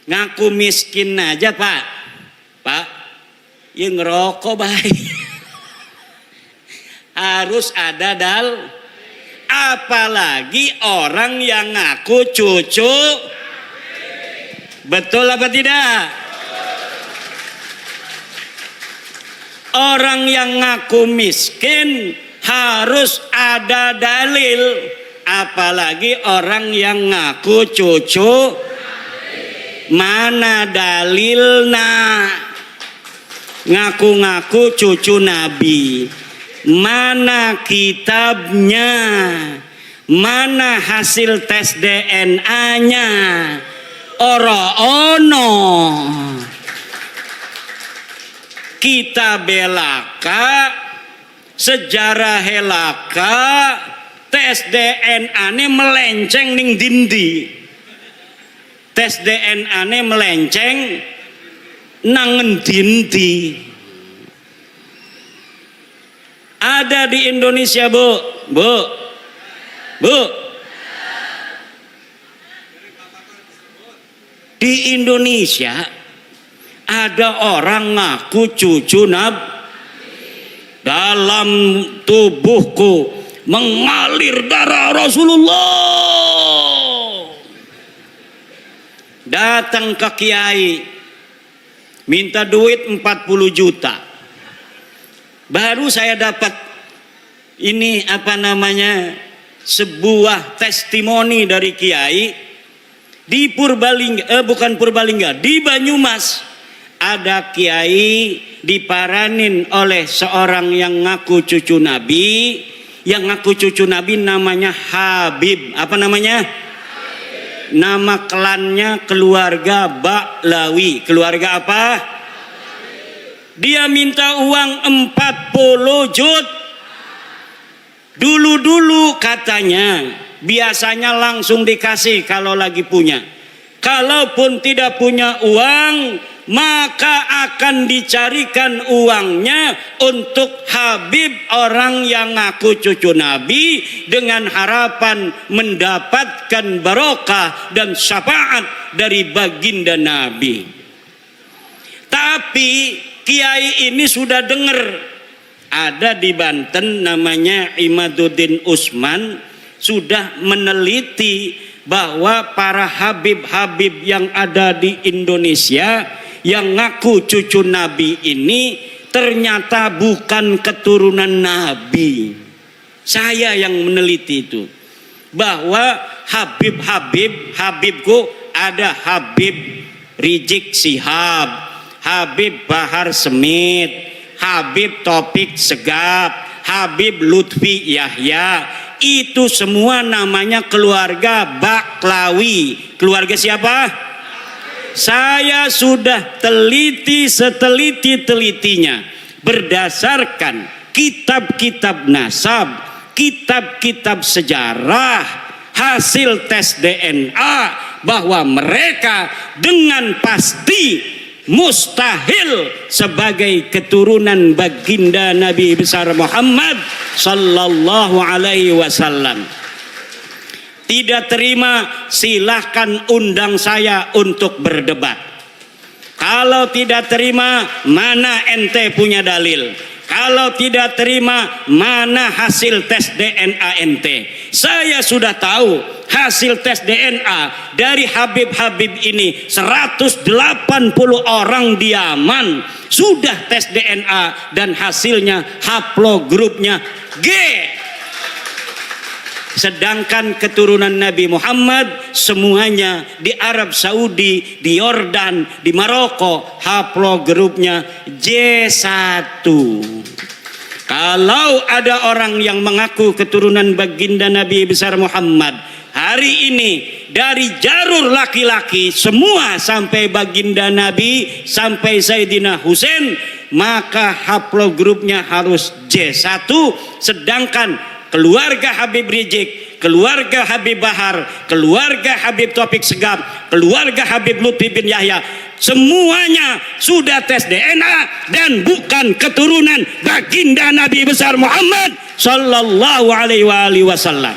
ngaku miskin aja Pak, yang ngerokok baik. Harus ada apalagi orang yang ngaku cucu. Betul apa tidak? Orang yang ngaku miskin harus ada dalil, apalagi orang yang ngaku cucu. Mana dalilna? Ngaku-ngaku cucu Nabi. Mana kitabnya? Mana hasil tes DNA-nya? Ora ono. Kita belaka, sejarah helaka, tes DNA ini melenceng ning dindi. Tes DNA ini melenceng nangen dindi. Ada di Indonesia Bu. Di Indonesia ada orang ngaku cucu Nabi. Dalam tubuhku mengalir darah Rasulullah. Datang ke kiai, minta duit 40 juta. Baru saya dapat ini sebuah testimoni dari kiai di Purbalingga, bukan Purbalingga, di Banyumas. Ada kiai diparanin oleh seorang yang ngaku cucu Nabi. Yang ngaku cucu Nabi namanya Habib. Apa namanya? Nama klannya keluarga Baklawi. Keluarga apa? Dia minta uang 40 juta. Dulu katanya biasanya langsung dikasih kalau lagi punya. Kalaupun tidak punya uang, maka akan dicarikan uangnya untuk Habib, orang yang ngaku cucu Nabi, dengan harapan mendapatkan barokah dan syafaat dari baginda Nabi. Tapi kiai ini sudah dengar, ada di Banten namanya Imaduddin Usman, sudah meneliti bahwa para habib-habib yang ada di Indonesia yang ngaku cucu Nabi ini ternyata bukan keturunan Nabi. Saya yang meneliti itu, bahwa Habibku ada Habib Rizik Sihab, Habib Bahar Smith, Habib Taufik Segaf, Habib Lutfi Yahya. Itu semua namanya keluarga Baklawi. Keluarga siapa? Saya sudah teliti seteliti-telitinya berdasarkan kitab-kitab nasab, kitab-kitab sejarah, hasil tes DNA, bahwa mereka dengan pasti mustahil sebagai keturunan baginda Nabi besar Muhammad sallallahu alaihi wasallam. Tidak terima, silahkan undang saya untuk berdebat. Kalau tidak terima, mana ente punya dalil? Kalau tidak terima, mana hasil tes DNA ente? Saya sudah tahu hasil tes DNA dari Habib-habib ini. 180 orang di Yaman sudah tes DNA dan hasilnya haplogrupnya G. Sedangkan keturunan Nabi Muhammad semuanya di Arab Saudi, di Yordan, di Maroko, haplogrupnya J1. Kalau ada orang yang mengaku keturunan baginda Nabi besar Muhammad hari ini, dari jalur laki-laki semua sampai baginda Nabi sampai Sayyidina Husain, maka haplogrupnya harus J1. Sedangkan keluarga Habib Rizik, keluarga Habib Bahar, keluarga Habib Taufik Segaf, keluarga Habib Lutfi bin Yahya, semuanya sudah tes DNA dan bukan keturunan baginda Nabi besar Muhammad sallallahu alaihi wasallam.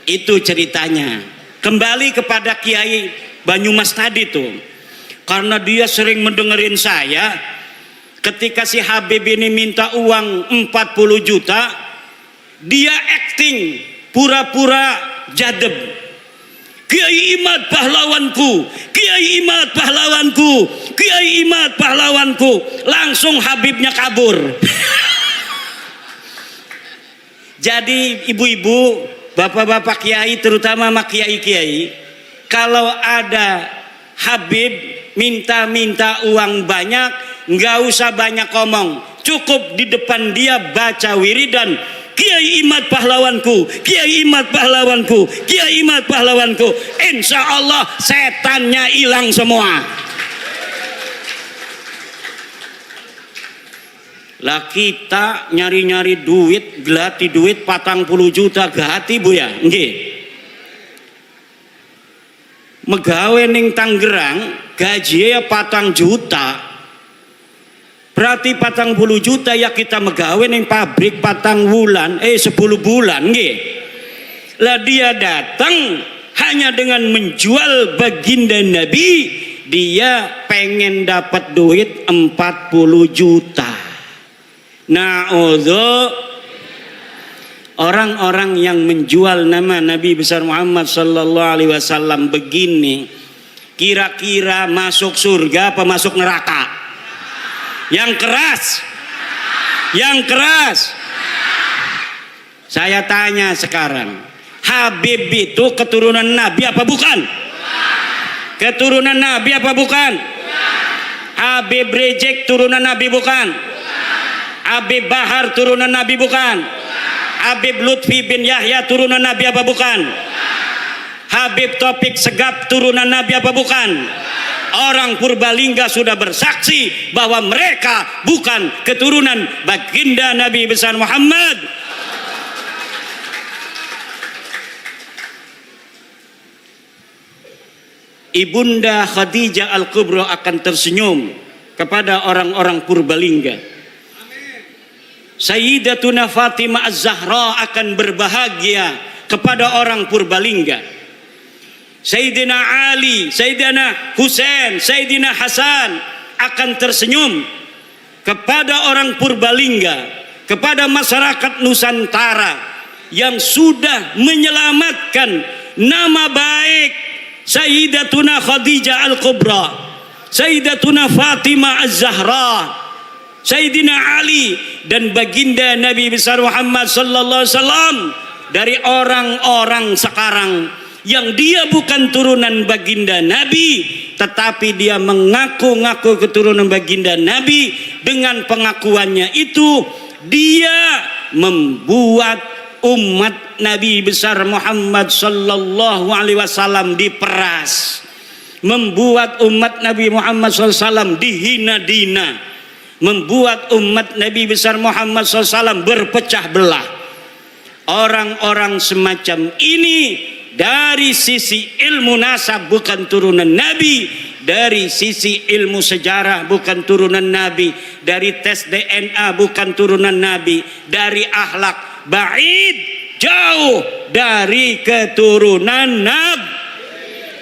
Itu ceritanya. Kembali kepada Kiai Banyumas tadi tuh. Karena dia sering mendengerin saya, ketika si Habib ini minta uang 40 juta, dia acting pura-pura jadeb. Kiai Imad pahlawanku, Kiai Imad pahlawanku, Kiai Imad pahlawanku. Langsung Habibnya kabur. Jadi ibu-ibu, bapak-bapak kiai, terutama sama kiai-kiai, kalau ada Habib minta-minta uang banyak, nggak usah banyak ngomong, cukup di depan dia baca wiridan, Kiai Imad pahlawanku, Kiai Imad pahlawanku, Kiai Imad pahlawanku. Insya Allah setannya hilang semua. Lah kita nyari-nyari duit, gelati duit 40 juta gati Bu ya, nggih. Megawe ning Tangerang gaji ya 4 juta. Berarti 40 juta ya kita megawe ning pabrik 4 bulan, 10 bulan nggih. Lah dia datang hanya dengan menjual baginda Nabi, dia pengen dapat duit 40 juta. Nah, orang-orang yang menjual nama Nabi besar Muhammad sallallahu alaihi wasallam begini, kira-kira masuk surga apa masuk neraka? Yang keras. Yang keras. Saya tanya sekarang, Habib itu keturunan Nabi apa bukan? Keturunan Nabi apa bukan? Habib Rejek turunan Nabi bukan? Habib Bahar turunan Nabi bukan? Habib Lutfi bin Yahya turunan Nabi apa bukan? Habib Topik Segap turunan Nabi apa bukan? Orang Purbalingga sudah bersaksi bahwa mereka bukan keturunan baginda Nabi besar Muhammad. Ibunda Khadijah Al-Kubra akan tersenyum kepada orang-orang Purbalingga. Sayyidatuna Fatimah Az-Zahra akan berbahagia kepada orang Purbalingga. Sayyidina Ali, Sayyidina Husain, Sayyidina Hasan akan tersenyum kepada orang Purbalingga, kepada masyarakat Nusantara yang sudah menyelamatkan nama baik Sayyidatuna Khadijah Al-Kubra, Sayyidatuna Fatimah Az-Zahra, Sayyidina Ali dan baginda Nabi besar Muhammad sallallahu alaihi wasallam dari orang-orang sekarang yang dia bukan turunan baginda Nabi, tetapi dia mengaku-ngaku keturunan baginda Nabi. Dengan pengakuannya itu dia membuat umat Nabi besar Muhammad sallallahu alaihi wasallam diperas, membuat umat Nabi Muhammad sallallahu alaihi wasallam dihina-dina, membuat umat Nabi besar Muhammad SAW berpecah belah. Orang-orang semacam ini dari sisi ilmu nasab bukan turunan Nabi, dari sisi ilmu sejarah bukan turunan Nabi, dari tes DNA bukan turunan Nabi, dari akhlak ba'id, jauh dari keturunan Nabi.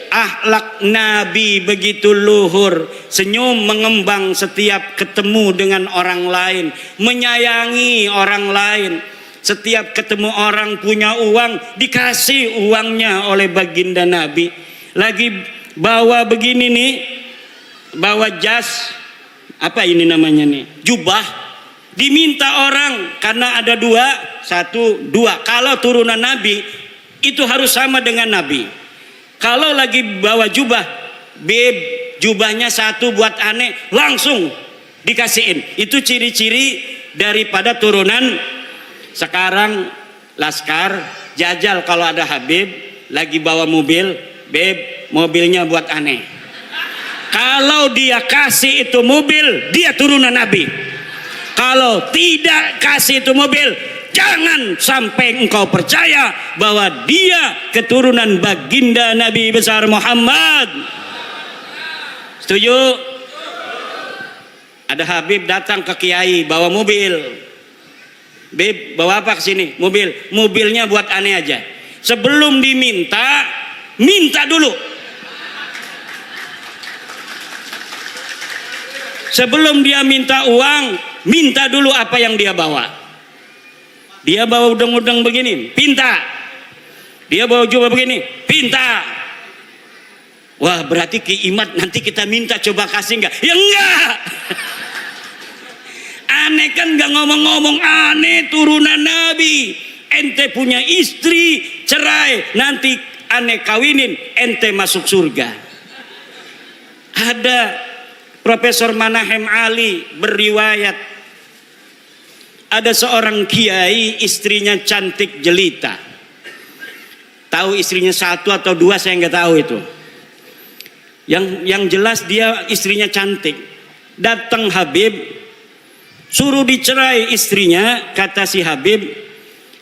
Akhlak Nabi begitu luhur, senyum mengembang setiap ketemu dengan orang lain, menyayangi orang lain. Setiap ketemu orang punya uang, dikasih uangnya oleh baginda Nabi. Lagi bawa begini nih, bawa jas, apa ini namanya nih, jubah, diminta orang karena ada dua. Kalau turunan Nabi itu harus sama dengan Nabi. Kalau lagi bawa jubah, beb, jubahnya satu buat aneh, langsung dikasihin. Itu ciri-ciri daripada turunan. Sekarang Laskar jajal kalau ada Habib lagi bawa mobil, beb, mobilnya buat aneh. Kalau dia kasih itu mobil, dia turunan Nabi. Kalau tidak kasih itu mobil, jangan sampai engkau percaya bahwa dia keturunan baginda Nabi besar Muhammad. Setuju? Ada Habib datang ke Kiai bawa mobil. Beb, bawa apa ke sini? Mobil. Mobilnya buat aneh aja. Sebelum diminta, minta dulu. Sebelum dia minta uang, minta dulu apa yang dia bawa. Dia bawa udang-udang begini, pinta. Dia bawa jubah begini, pinta. Wah, berarti Ki Imad nanti kita minta coba kasih enggak? Ya enggak. Aneh kan enggak ngomong-ngomong, aneh turunan Nabi. Ente punya istri, cerai, nanti aneh kawinin, ente masuk surga. Ada Profesor Manahem Ali berriwayat, ada seorang kiai istrinya cantik jelita. Tahu istrinya satu atau dua saya nggak tahu itu. Yang jelas dia istrinya cantik. Datang Habib, suruh dicerai istrinya. Kata si Habib,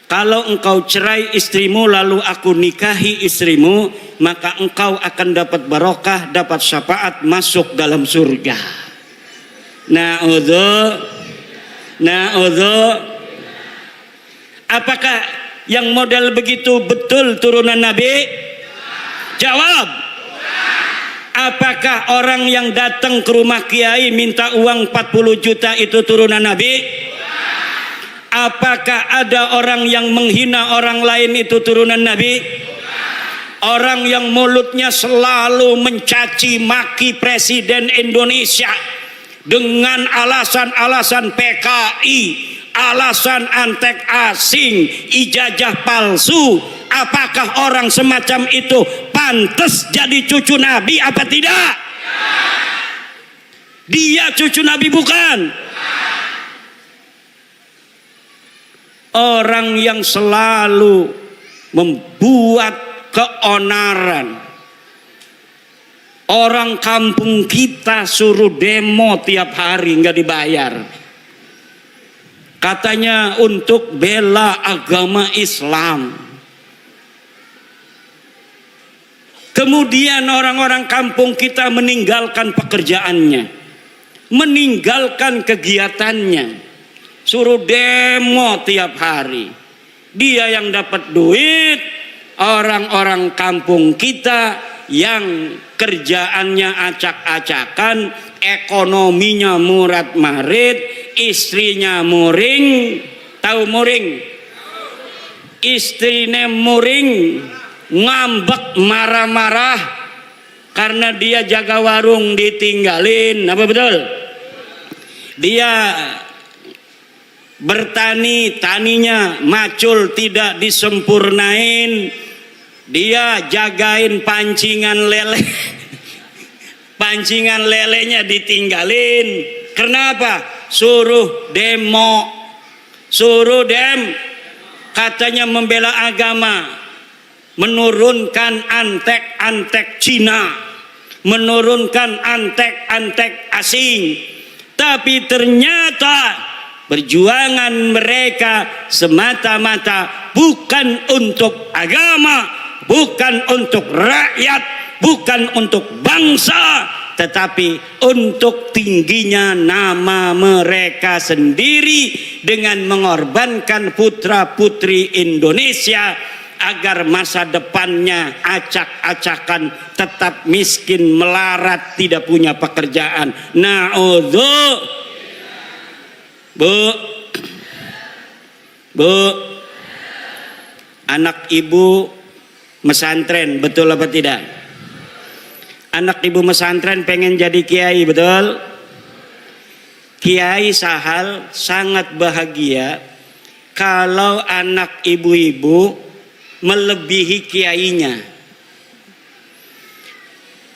kalau engkau cerai istrimu lalu aku nikahi istrimu, maka engkau akan dapat barokah, dapat syafaat, masuk dalam surga. Na'udzu. Apakah yang model begitu betul turunan Nabi? Jawab. Apakah orang yang datang ke rumah kiai minta uang 40 juta itu turunan Nabi? Apakah ada orang yang menghina orang lain itu turunan Nabi? Orang yang mulutnya selalu mencaci maki Presiden Indonesia dengan alasan-alasan PKI, alasan antek asing, ijazah palsu. Apakah orang semacam itu pantas jadi cucu Nabi apa tidak? Dia cucu Nabi bukan? Orang yang selalu membuat keonaran. Orang kampung kita suruh demo tiap hari nggak dibayar. Katanya untuk bela agama Islam. Kemudian orang-orang kampung kita meninggalkan pekerjaannya, meninggalkan kegiatannya, suruh demo tiap hari. Dia yang dapat duit, orang-orang kampung kita yang kerjaannya acak-acakan, ekonominya murat-marit, istrinya muring. Tahu muring? Istrinya muring, ngambek, marah-marah karena dia jaga warung ditinggalin. Apa betul? Dia bertani, taninya macul tidak disempurnain. Dia jagain pancingan lele, pancingan lelenya ditinggalin. Kenapa? Suruh demo, katanya membela agama, menurunkan antek-antek Cina, menurunkan antek-antek asing. Tapi ternyata perjuangan mereka semata-mata bukan untuk agama, bukan untuk rakyat, bukan untuk bangsa, tetapi untuk tingginya nama mereka sendiri dengan mengorbankan putra-putri Indonesia agar masa depannya acak-acakan, tetap miskin, melarat, tidak punya pekerjaan. Na'udzu. Bu, anak ibu mesantren, betul apa tidak? Anak ibu mesantren pengen jadi kiai, betul? Kiai Sahal sangat bahagia kalau anak ibu-ibu melebihi kiainya.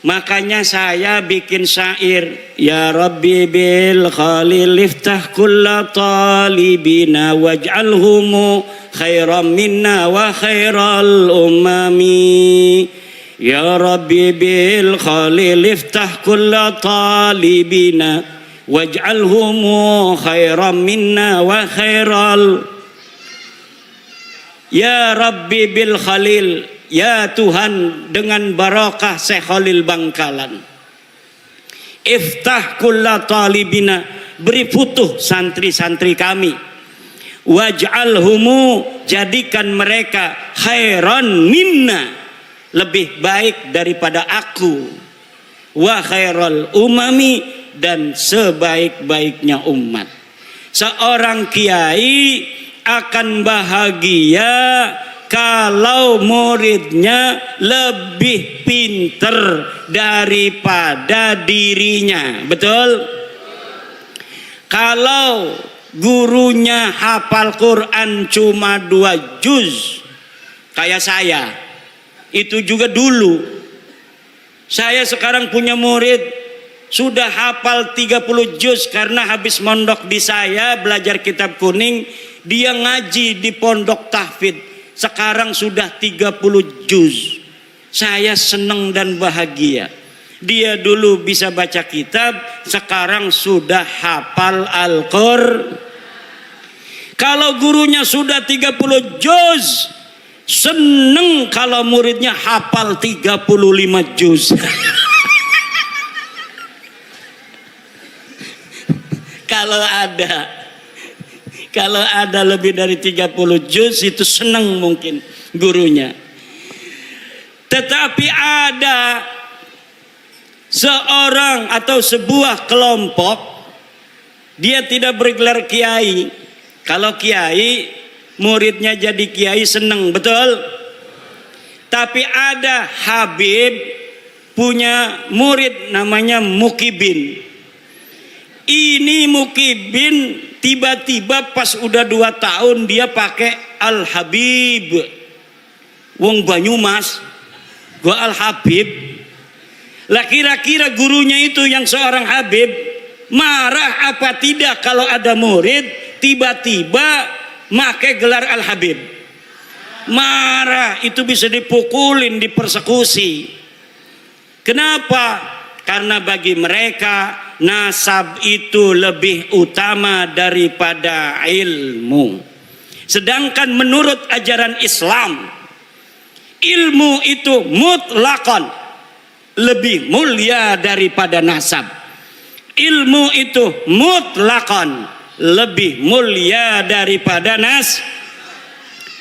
Makanya saya bikin syair, ya Rabbi bil khalil iftah kulla talibina waj'alhumu khairan minna wa khairal umami. Ya Rabbi bil khalil iftah kulla talibina waj'alhumu khairan minna wa khairal. Ya Rabbi bil khalil, ya Tuhan dengan barakah Syekh Khalil Bangkalan, iftah kulla talibina, beri futuh santri-santri kami, waj'alhumu, jadikan mereka khairan minna, lebih baik daripada aku, wa khairal umami, dan sebaik-baiknya umat. Seorang kiai akan bahagia kalau muridnya lebih pinter daripada dirinya. Betul? Kalau gurunya hafal Quran cuma 2 juz, kayak saya, itu juga dulu. Saya sekarang punya murid sudah hafal 30 juz karena habis mondok di saya belajar kitab kuning, dia ngaji di pondok tahfidz. Sekarang sudah 30 juz. Saya senang dan bahagia. Dia dulu bisa baca kitab, sekarang sudah hafal Al-Qur'an. Kalau gurunya sudah 30 juz, seneng kalau muridnya hafal 35 juz. Kalau ada lebih dari 30 juz itu senang mungkin gurunya. Tetapi ada seorang atau sebuah kelompok, dia tidak bergelar kiai. Kalau kiai, muridnya jadi kiai senang, betul? Tapi ada Habib punya murid namanya Mukibin. Ini Mukibin tiba-tiba pas udah 2 tahun dia pakai Al-Habib. Wong Banyumas, gua Al-Habib. Lah kira-kira gurunya itu yang seorang Habib marah apa tidak kalau ada murid tiba-tiba make gelar Al-Habib? Marah, itu bisa dipukulin, dipersekusi. Kenapa? Karena bagi mereka nasab itu lebih utama daripada ilmu. Sedangkan menurut ajaran Islam, ilmu itu mutlakon lebih mulia daripada nasab. Ilmu itu mutlakon lebih mulia daripada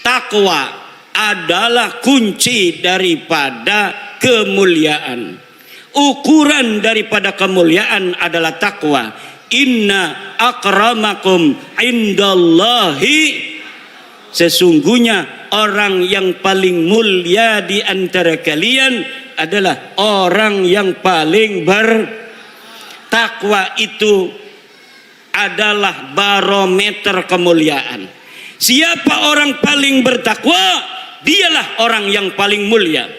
takwa adalah kunci daripada kemuliaan. Ukuran daripada kemuliaan adalah takwa. Inna akramakum indallahi, sesungguhnya orang yang paling mulia di antara kalian adalah orang yang paling bertakwa. Itu adalah barometer kemuliaan. Siapa orang paling bertakwa, dialah orang yang paling mulia.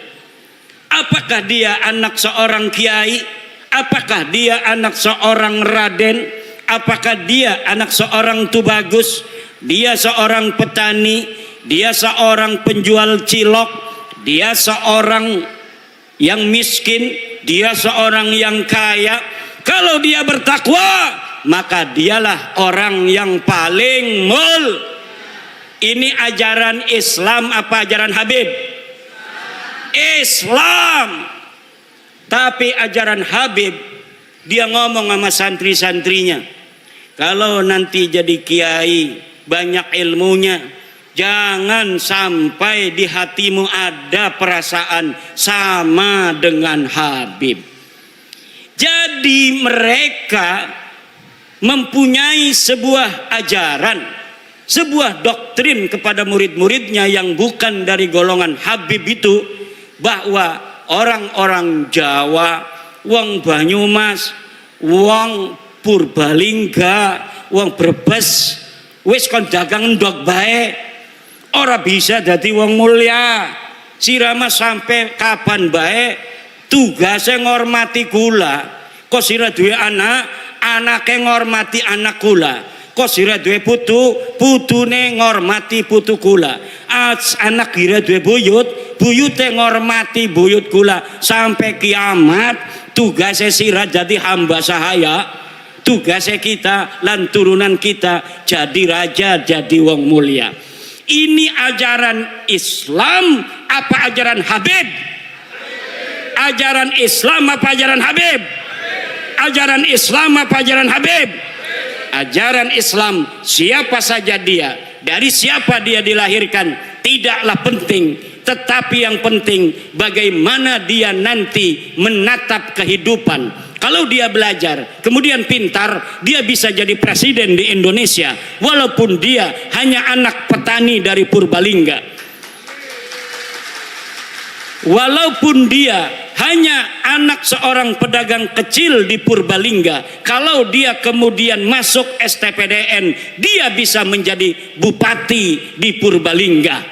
Apakah dia anak seorang kiai? Apakah dia anak seorang raden? Apakah dia anak seorang tubagus? Dia seorang petani? Dia seorang penjual cilok? Dia seorang yang miskin? Dia seorang yang kaya? Kalau dia bertakwa, maka dialah orang yang paling Ini ajaran Islam apa ajaran Habib? Islam. Tapi ajaran Habib, dia ngomong sama santri-santrinya, kalau nanti jadi kiai banyak ilmunya, jangan sampai di hatimu ada perasaan sama dengan Habib. Jadi mereka mempunyai sebuah ajaran, sebuah doktrin kepada murid-muridnya yang bukan dari golongan Habib itu, bahwa orang-orang Jawa, wong Banyumas, wong Purbalingga, wong Brebes wis kon dagang ndok bae, ora bisa dadi wong mulia. Sirama sampai kapan bae tugasnya ngormati kula. Kok sira duwe anak, anake ngormati anak kula. Kok sira duwe putu, putune ngormati putu kula. Anak kira duwe buyut, buyute ngormati buyut kula. Sampai kiamat tugasnya sira jadi hamba sahaya. Tugasnya kita lan turunan kita jadi raja, jadi wong mulia. Ini ajaran Islam apa ajaran Habib? Ajaran Islam apa ajaran Habib? Ajaran Islam apa ajaran Habib? Ajaran Islam, siapa saja dia dari siapa dia dilahirkan tidaklah penting, tetapi yang penting bagaimana dia nanti menatap kehidupan. Kalau dia belajar kemudian pintar, dia bisa jadi presiden di Indonesia walaupun dia hanya anak petani dari Purbalingga. Walaupun dia hanya anak seorang pedagang kecil di Purbalingga, kalau dia kemudian masuk STPDN, dia bisa menjadi bupati di Purbalingga.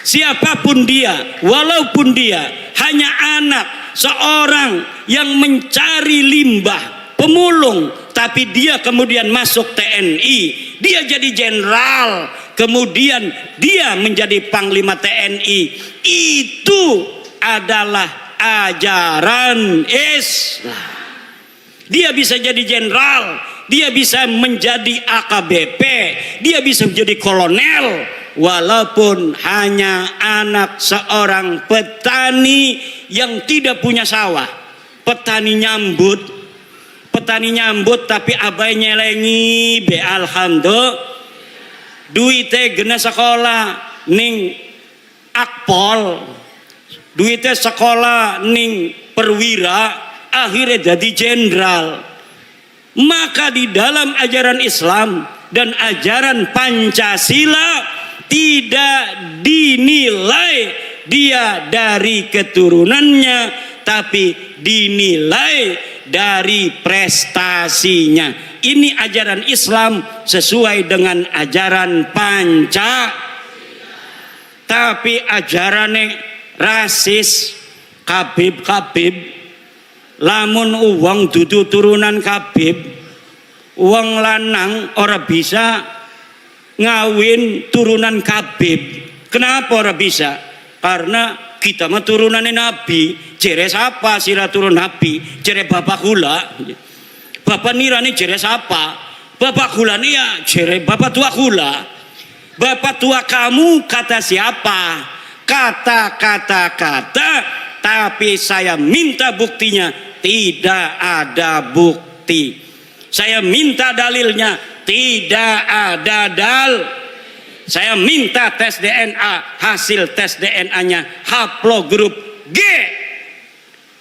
Siapapun dia, walaupun dia hanya anak seorang yang mencari limbah, pemulung, tapi dia kemudian masuk TNI, dia jadi jenderal, kemudian dia menjadi panglima TNI. Itu adalah ajaran Islam. Dia bisa jadi jenderal, dia bisa menjadi AKBP, dia bisa menjadi kolonel, walaupun hanya anak seorang petani yang tidak punya sawah. Petani nyambut tapi abai nyelengi be alhamdulillah duite gena sekolah ning akpol, duite sekolah ning perwira, akhirnya jadi jenderal. Maka di dalam ajaran Islam dan ajaran Pancasila tidak dinilai dia dari keturunannya, tapi dinilai dari prestasinya. Ini ajaran Islam sesuai dengan ajaran Pancasila. Tapi ajarannya rasis, Kabib, lamun uang dudu turunan Kabib, uang lanang ora bisa ngawin turunan Kabib. Kenapa ora bisa? Karena kita mah turunannya Nabi. Jere siapa sira turun Nabi? Jere bapak kula. Bapak nirani jere siapa? Bapak kula nih ya jere bapak tua kula. Bapak tua kamu kata siapa? Kata, tapi saya minta buktinya. Tidak ada bukti. Saya minta dalilnya. Tidak ada Saya minta tes DNA, hasil tes DNA-nya haplogrup G.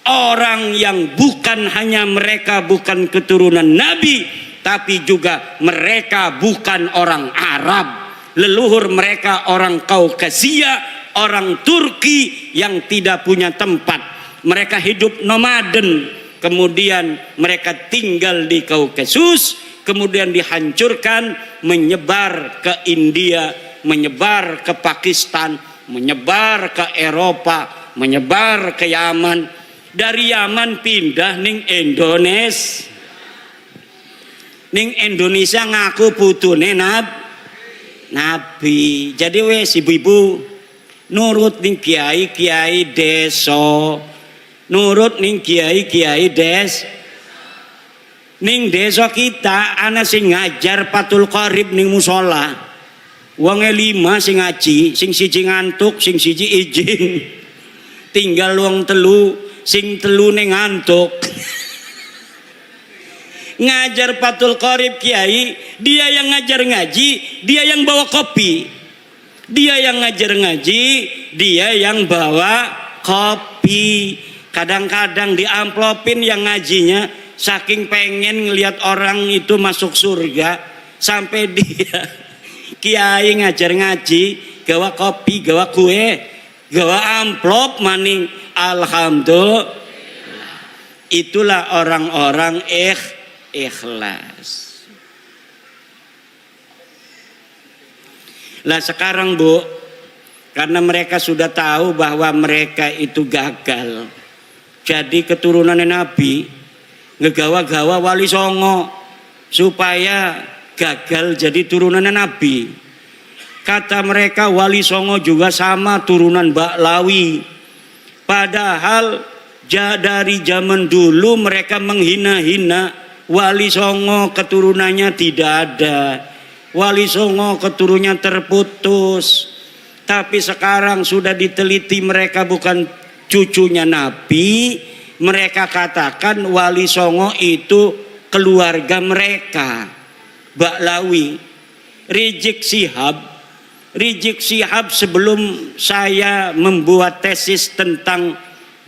Orang yang bukan hanya mereka bukan keturunan Nabi, tapi juga mereka bukan orang Arab. Leluhur mereka orang Kaukasia, orang Turki yang tidak punya tempat. Mereka hidup nomaden, kemudian mereka tinggal di Kaukasus, kemudian dihancurkan, menyebar ke India, menyebar ke Pakistan, menyebar ke Eropa, menyebar ke Yaman. Dari Yaman pindah ning Indonesia. Ning Indonesia ngaku putune Nabi. Jadi wes ibu-ibu nurut ning kiai-kiai desa. Nurut ning kiai-kiai ning desa kita ana sing ngajar Fathul Qorib ning musola. Wonge 5 sing ngaji, sing siji ngantuk, sing siji izin. Tinggal wong telu, sing telu ning ngantuk. Ngajar Fathul Qorib kiai, dia yang ngajar ngaji, dia yang bawa kopi. Dia yang ngajar ngaji, dia yang bawa kopi. Kadang-kadang diamplopin yang ngajinya, saking pengen ngelihat orang itu masuk surga, sampai dia kiai ngajar ngaji, gawa kopi, gawa kue, gawa amplop maning. Alhamdulillah. Itulah orang-orang ikhlas. Lah sekarang Bu, karena mereka sudah tahu bahwa mereka itu gagal jadi keturunan Nabi, ngegawa-gawa Wali Songo supaya gagal jadi turunan Nabi. Kata mereka Wali Songo juga sama turunan Baklawi. Padahal dari zaman dulu mereka menghina-hina Wali Songo, keturunannya tidak ada. Wali Songo keturunannya terputus. Tapi sekarang sudah diteliti mereka bukan cucunya Nabi. Mereka katakan Wali Songo itu keluarga mereka, Baklawi. Rizik Syihab sebelum saya membuat tesis tentang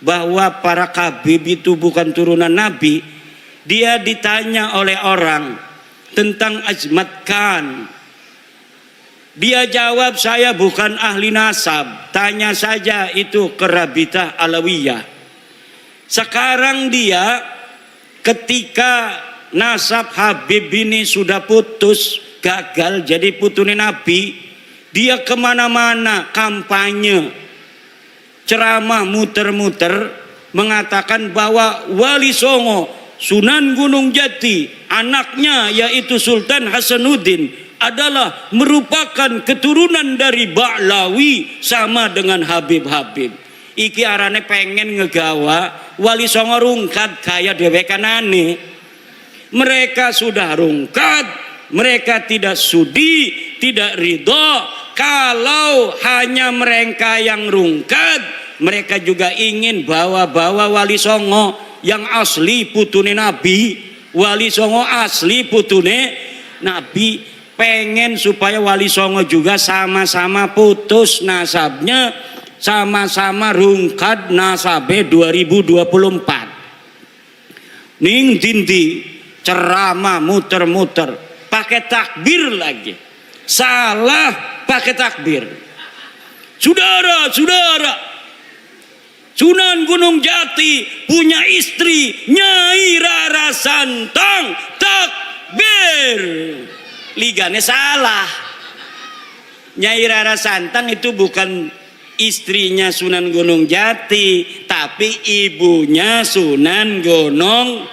bahwa para Khabib itu bukan turunan Nabi, dia ditanya oleh orang tentang Azmat Khan. Dia jawab, saya bukan ahli nasab, tanya saja itu ke Rabitah Alawiyah. Sekarang dia ketika nasab Habib ini sudah putus, gagal jadi putune Nabi, dia kemana-mana kampanye, ceramah muter-muter, mengatakan bahwa Wali Songo Sunan Gunung Jati, anaknya yaitu Sultan Hasanuddin, adalah merupakan keturunan dari Ba'lawi sama dengan Habib-Habib. Iki arane pengen ngegawa Wali Songo rungkat kaya dewekanane. Mereka sudah rungkat, mereka tidak sudi, tidak ridho. Kalau hanya mereka yang rungkat, mereka juga ingin bawa-bawa Wali Songo yang asli putune Nabi. Wali Songo asli putune Nabi, pengen supaya Wali Songo juga sama-sama putus nasabnya, sama-sama rungkat nasabe 2024. Ning dindi ceramah muter-muter pakai takbir lagi, salah pakai takbir. Saudara-saudara, Sunan Gunung Jati punya istri Nyai Rara Santang, takbir. Ligane salah. Nyai Rara Santang itu bukan istrinya Sunan Gunung Jati, tapi ibunya Sunan Gunung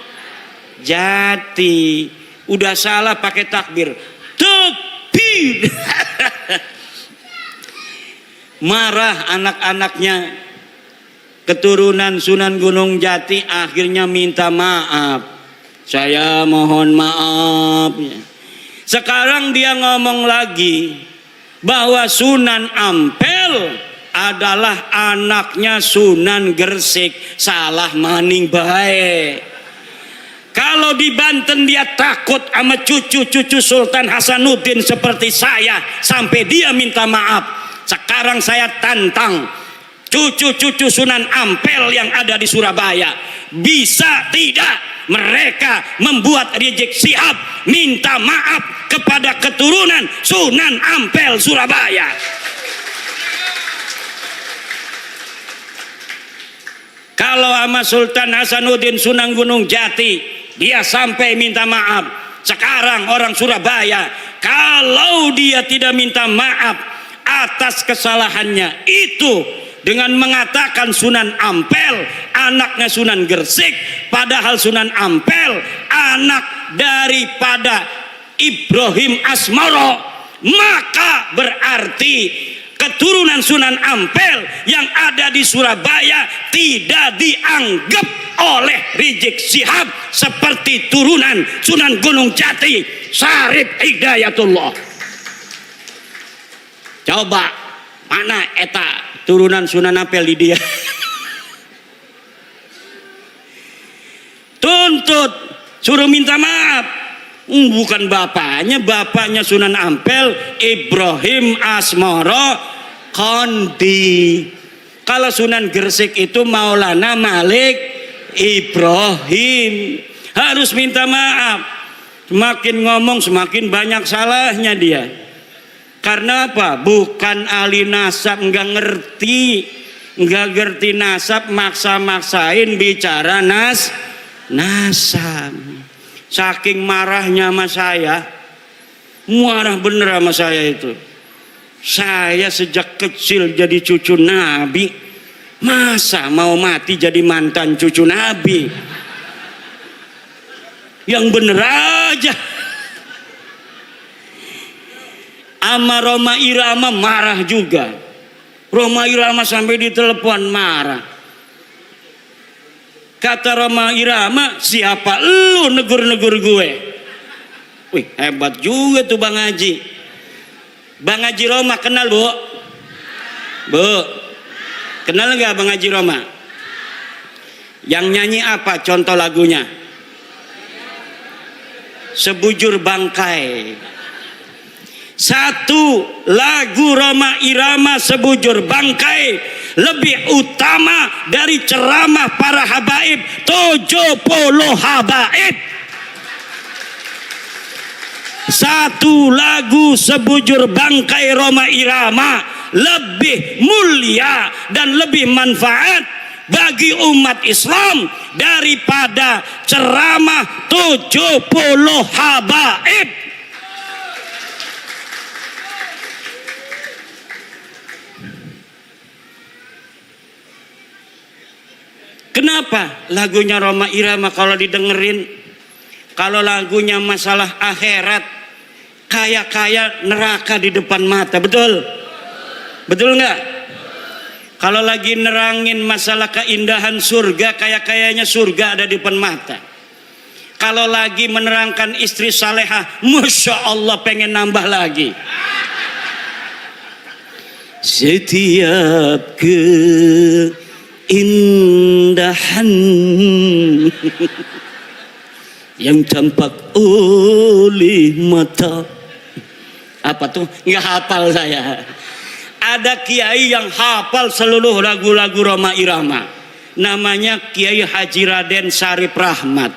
Jati. Udah salah pakai takbir. Takbir. Marah anak-anaknya keturunan Sunan Gunung Jati, akhirnya minta maaf. Saya mohon maaf. Sekarang dia ngomong lagi bahwa Sunan Ampel adalah anaknya Sunan Gresik. Salah maning bae. Kalau di Banten dia takut sama cucu-cucu Sultan Hasanuddin seperti saya sampai dia minta maaf. Sekarang saya tantang cucu-cucu Sunan Ampel yang ada di Surabaya, bisa tidak mereka membuat Rizik Syihab minta maaf kepada keturunan Sunan Ampel Surabaya? Kalau sama Sultan Hasanuddin Sunan Gunung Jati dia sampai minta maaf, sekarang orang Surabaya kalau dia tidak minta maaf atas kesalahannya itu dengan mengatakan Sunan Ampel anaknya Sunan Gresik, padahal Sunan Ampel anak daripada Ibrahim Asmoro, maka berarti keturunan Sunan Ampel yang ada di Surabaya tidak dianggap oleh Rizik Syihab seperti turunan Sunan Gunung Jati Syarif Hidayatullah. Coba mana eta turunan Sunan Ampel di dia? Tuntut, suruh minta maaf. Bukan bapaknya Sunan Ampel Ibrahim Asmoro Kondi. Kalau Sunan Gresik itu Maulana Malik Ibrahim. Harus minta maaf. Semakin ngomong semakin banyak salahnya dia. Karena apa? Bukan ahli nasab, nggak ngerti nasab, maksa-maksain bicara nasab. Saking marahnya sama saya, marah bener sama saya itu. Saya sejak kecil jadi cucu Nabi, masa mau mati jadi mantan cucu Nabi? Yang bener aja. Ama Roma Irama marah juga. Roma Irama sampai ditelepon marah. Kata Roma Irama, siapa lu negur-negur gue? Wih, hebat juga tuh Bang Haji. Bang Haji Roma kenal bu? Bu, kenal nggak Bang Haji Roma? Yang nyanyi apa contoh lagunya? Sebujur Bangkai. Satu lagu Rhoma Irama Sebujur Bangkai lebih utama dari ceramah para habaib 70 habaib. Satu lagu Sebujur Bangkai Rhoma Irama lebih mulia dan lebih manfaat bagi umat Islam daripada ceramah 70 habaib. Kenapa lagunya Rhoma Irama kalau didengerin, kalau lagunya masalah akhirat, kaya-kaya neraka di depan mata, betul? Betul nggak? Kalau lagi nerangin masalah keindahan surga, kaya-kayanya surga ada di depan mata. Kalau lagi menerangkan istri salehah, Masya Allah pengen nambah lagi. Setiap keindahan yang tampak oleh mata. Apa tuh? Nggak hafal saya. Ada kiai yang hafal seluruh lagu-lagu Rhoma Irama. Namanya Kiai Haji Raden Syarif Rahmat.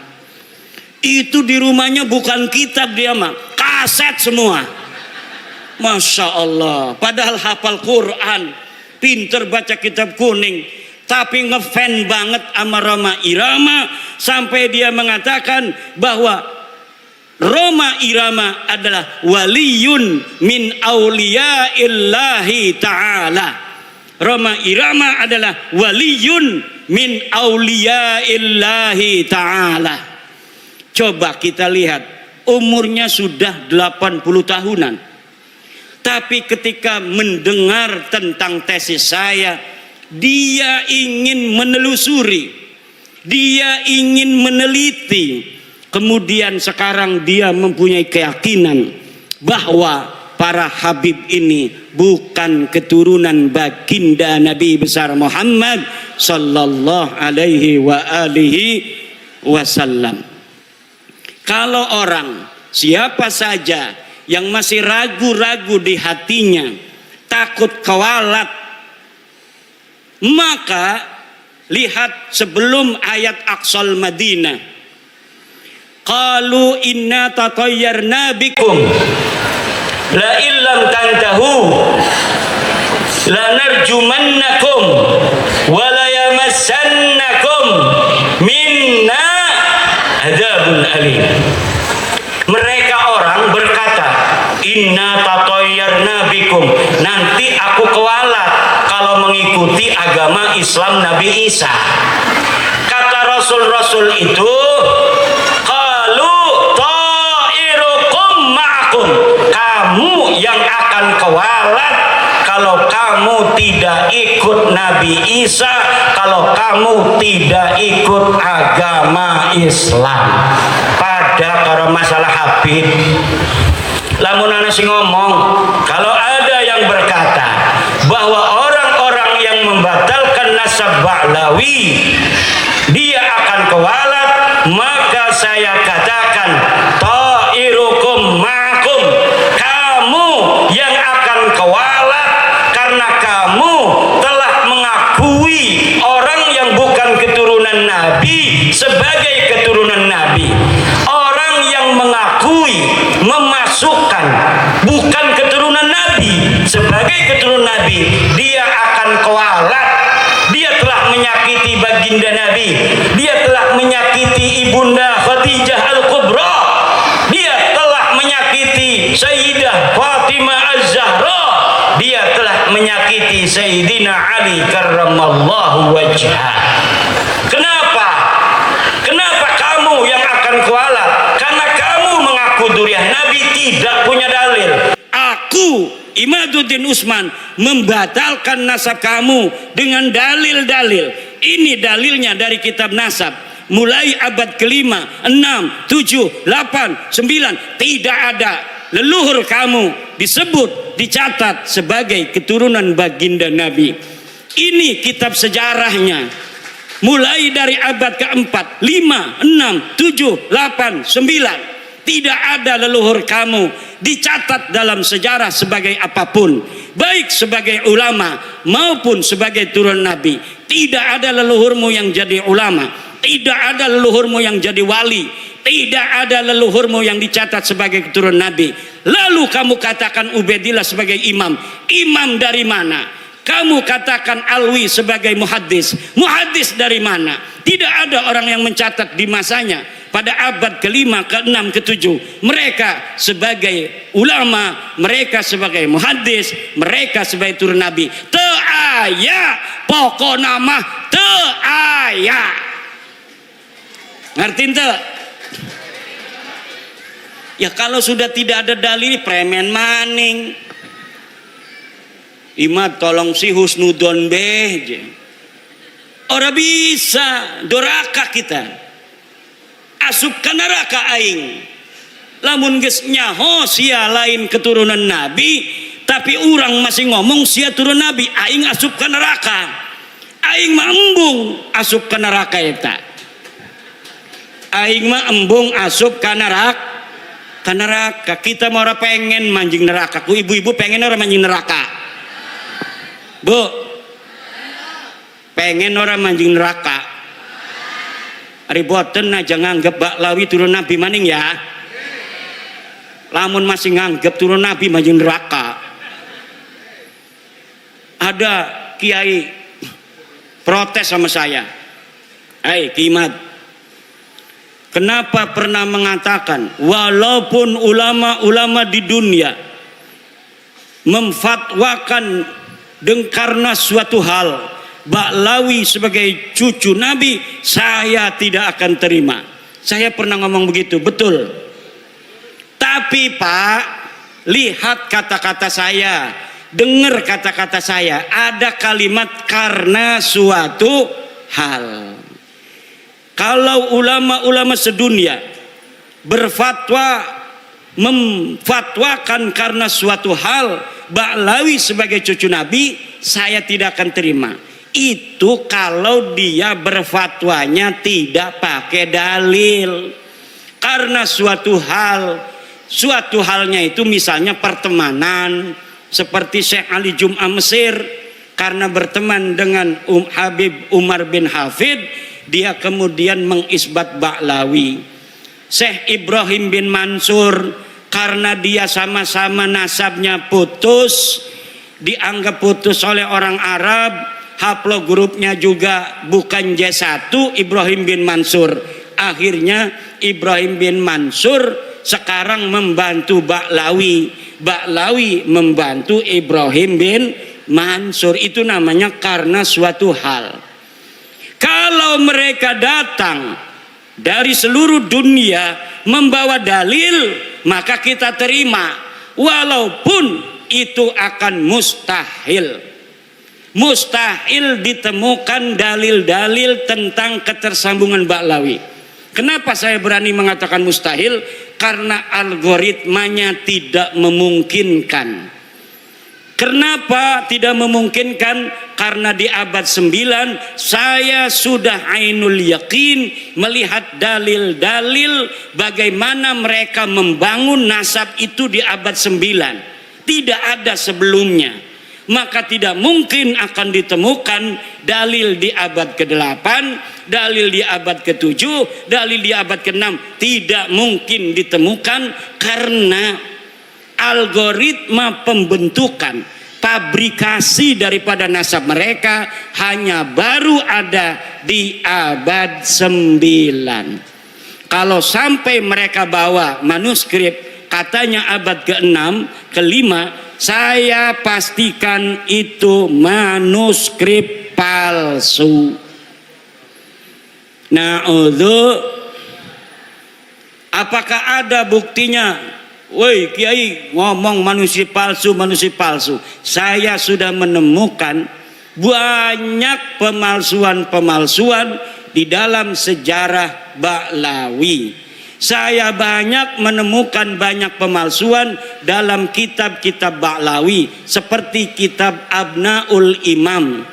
Itu di rumahnya bukan kitab dia mah, kaset semua. Masya Allah. Padahal hafal Quran, pinter baca kitab kuning, tapi ngefan banget sama Rhoma Irama sampai dia mengatakan bahwa Rhoma Irama adalah waliyun min auliyaillahi ta'ala. Rhoma Irama adalah waliyun min auliyaillahi ta'ala. Coba kita lihat, umurnya sudah 80 tahunan. Tapi ketika mendengar tentang tesis saya, dia ingin menelusuri, dia ingin meneliti. Kemudian sekarang dia mempunyai keyakinan bahwa para habib ini bukan keturunan baginda Nabi besar Muhammad sallallahu alaihi wa alihi wasallam. Kalau orang siapa saja yang masih ragu-ragu di hatinya, takut kewalat, maka lihat sebelum ayat Aqsal Madinah. Qalu inna tatayyarna bikum la illam tantahu la narjumannakum wa la yamassannakum minna adzabun alim. Mereka orang berkata, inna tatayyarna bikum, nanti aku kewalat kalau mengikuti agama Islam Nabi Isa. Kata Rasul-Rasul itu, kamu yang akan kewalat kalau kamu tidak ikut Nabi Isa, kalau kamu tidak ikut agama Islam. Pada kalau masalah habib, lamun ana sing ngomong, kalau ada yang berkata bahwa orang-orang yang membatalkan nasab Ba'lawi dia akan kewalat, maka saya katakan ta'irukum ma'akum, kamu yang akan kewalat karena kamu telah mengakui orang yang bukan keturunan Nabi sebagai keturunan Nabi. Orang yang mengakui, memasukkan bukan keturunan Nabi sebagai keturunan Nabi, dia akan kewalat. Dia telah menyakiti baginda Nabi, dia telah menyakiti ibunda Khadijah Al-Kubra, dia telah menyakiti Sayyidah Fatimah Az-Zahra, dia telah menyakiti Sayyidina Ali karramallahu wajhah. Kenapa? Kenapa kamu yang akan kualat? Karena kamu mengaku duriah Nabi, tidak punya dalil. Aku Imaduddin Usman membatalkan nasab kamu dengan dalil-dalil. Ini dalilnya dari kitab nasab. Mulai abad kelima, 6, 7, 8, 9. Tidak ada leluhur kamu disebut, dicatat sebagai keturunan baginda Nabi. Ini kitab sejarahnya. Mulai dari abad keempat, 5, 6, 7, 8, 9. Tidak ada leluhur kamu dicatat dalam sejarah sebagai apapun, baik sebagai ulama maupun sebagai turun nabi. Tidak ada leluhurmu yang jadi ulama, tidak ada leluhurmu yang jadi wali, tidak ada leluhurmu yang dicatat sebagai keturunan nabi. Lalu kamu katakan Ubaidillah sebagai imam. Imam dari mana? Kamu katakan Alwi sebagai muhaddis. Muhaddis dari mana? Tidak ada orang yang mencatat di masanya pada abad ke-5, ke-6, ke-7 mereka sebagai ulama, mereka sebagai muhaddis, mereka sebagai turun nabi. Teu aya, pokok nama teu aya. Ngerti ente? Ya kalau sudah tidak ada dalil, premen maning. Imad tolong si husnudon beh. Ora bisa, doraka kita. Asup ka neraka aing. Lamun geus nyaho sia lain keturunan nabi, tapi orang masih ngomong sia turun nabi, aing asup ka neraka. Aing mah embung asup ka neraka eta. Aing mah embung asup ka neraka. Kita mau orang pengen manjing neraka. Ku ibu-ibu pengen orang manjing neraka. Bu, pengen orang manjing neraka. Ari boten aja nganggep Baklawi turun nabi maning ya. Lamun masih nganggep turun nabi manjing neraka. Ada kiai protes sama saya. Hai Kimat, kenapa pernah mengatakan walaupun ulama-ulama di dunia memfatwakan karena suatu hal Baklawi sebagai cucu Nabi, saya tidak akan terima. Saya pernah ngomong begitu, betul. Tapi Pak, lihat kata-kata saya, dengar kata-kata saya, ada kalimat karena suatu hal. Kalau ulama-ulama sedunia berfatwa memfatwakan karena suatu hal Baklawi sebagai cucu Nabi, saya tidak akan terima. Itu kalau dia berfatwanya tidak pakai dalil. Karena suatu halnya itu misalnya pertemanan, seperti Syekh Ali Jum'ah Mesir karena berteman dengan Habib Umar bin Hafid, dia kemudian mengisbat Baklawi. Syekh Ibrahim bin Mansur karena dia sama-sama nasabnya putus, dianggap putus oleh orang Arab, haplogrupnya juga bukan J1, Ibrahim bin Mansur. Akhirnya Ibrahim bin Mansur sekarang membantu Baklawi, Baklawi membantu Ibrahim bin Mansur. Itu namanya karena suatu hal. Kalau mereka datang dari seluruh dunia membawa dalil, maka kita terima, walaupun itu akan mustahil. Mustahil ditemukan dalil-dalil tentang ketersambungan Baklawi. Kenapa saya berani mengatakan mustahil? Karena algoritmanya tidak memungkinkan. Kenapa tidak memungkinkan? Karena di abad 9 saya sudah ainul yakin melihat dalil-dalil bagaimana mereka membangun nasab itu di abad 9. Tidak ada sebelumnya. Maka tidak mungkin akan ditemukan dalil di abad ke-8, dalil di abad ke-7, dalil di abad ke-6. Tidak mungkin ditemukan karena algoritma pembentukan pabrikasi daripada nasab mereka hanya baru ada di abad 9. Kalau sampai mereka bawa manuskrip katanya abad ke-6, ke-5, saya pastikan itu manuskrip palsu. Apakah ada buktinya? Woi Kiai ngomong manuskrip palsu, manuskrip palsu. Saya sudah menemukan banyak pemalsuan-pemalsuan di dalam sejarah Baklawi. Saya banyak menemukan banyak pemalsuan dalam kitab-kitab Baklawi seperti kitab Abnaul Imam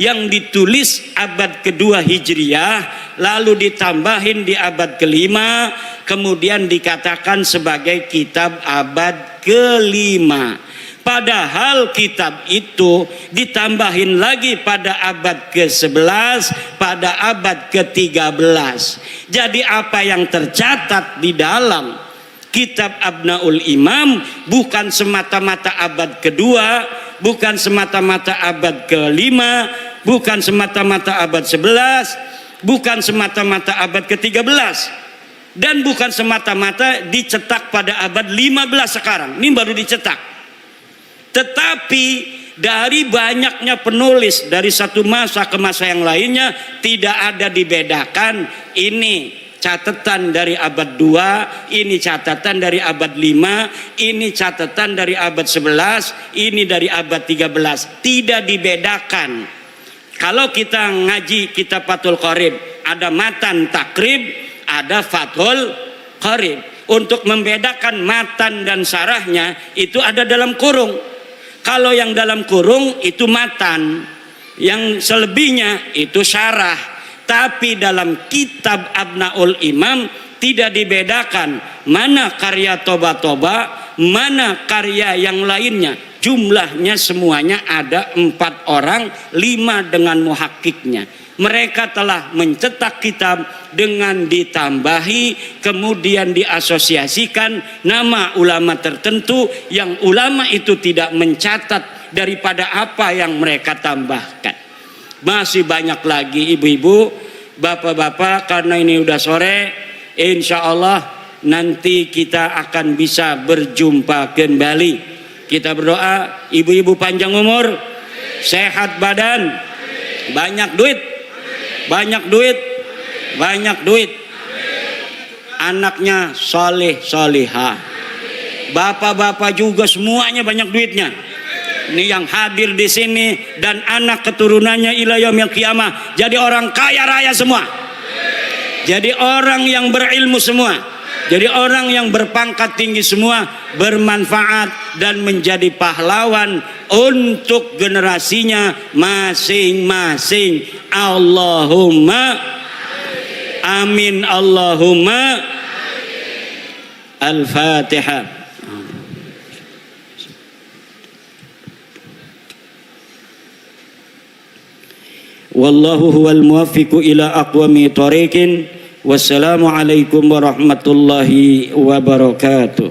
yang ditulis abad kedua Hijriah, lalu ditambahin di abad kelima, kemudian dikatakan sebagai kitab abad kelima. Padahal kitab itu ditambahin lagi pada abad ke-11, pada abad ke-13. Jadi apa yang tercatat di dalam kitab Abnaul Imam bukan semata-mata abad kedua, bukan semata-mata abad kelima, bukan semata-mata abad 11, bukan semata-mata abad ke-13, dan bukan semata-mata dicetak pada abad 15 sekarang. Ini baru dicetak. Tetapi dari banyaknya penulis dari satu masa ke masa yang lainnya, tidak ada dibedakan ini catatan dari abad 2, ini catatan dari abad 5, ini catatan dari abad 11, ini dari abad 13. Tidak dibedakan. Kalau kita ngaji kitab Fathul Qorib, ada matan takrib, ada Fathul Qorib. Untuk membedakan matan dan sarahnya itu ada dalam kurung. Kalau yang dalam kurung itu matan, yang selebihnya itu syarah. Tapi dalam kitab Abnaul Imam tidak dibedakan mana karya Toba-Toba, mana karya yang lainnya. Jumlahnya semuanya ada 4 orang, 5 dengan muhakkiknya. Mereka telah mencetak kitab dengan ditambahi, kemudian diasosiasikan nama ulama tertentu yang ulama itu tidak mencatat daripada apa yang mereka tambahkan. Masih banyak lagi ibu-ibu, bapak-bapak, karena ini udah sore, insya Allah nanti kita akan bisa berjumpa kembali. Kita berdoa, ibu-ibu panjang umur, sehat badan, banyak duit, banyak duit, banyak duit, anaknya soleh solihah, bapak-bapak juga semuanya banyak duitnya. Ini yang hadir di sini dan anak keturunannya ila yaumil qiyamah jadi orang kaya raya semua, jadi orang yang berilmu semua, jadi orang yang berpangkat tinggi semua, bermanfaat dan menjadi pahlawan untuk generasinya masing-masing. Allahumma amin, Allahumma Al-Fatihah. Wallahu huwal muwaffiqu ila aqwami thoriqin. Wassalamu alaikum warahmatullahi wabarakatuh.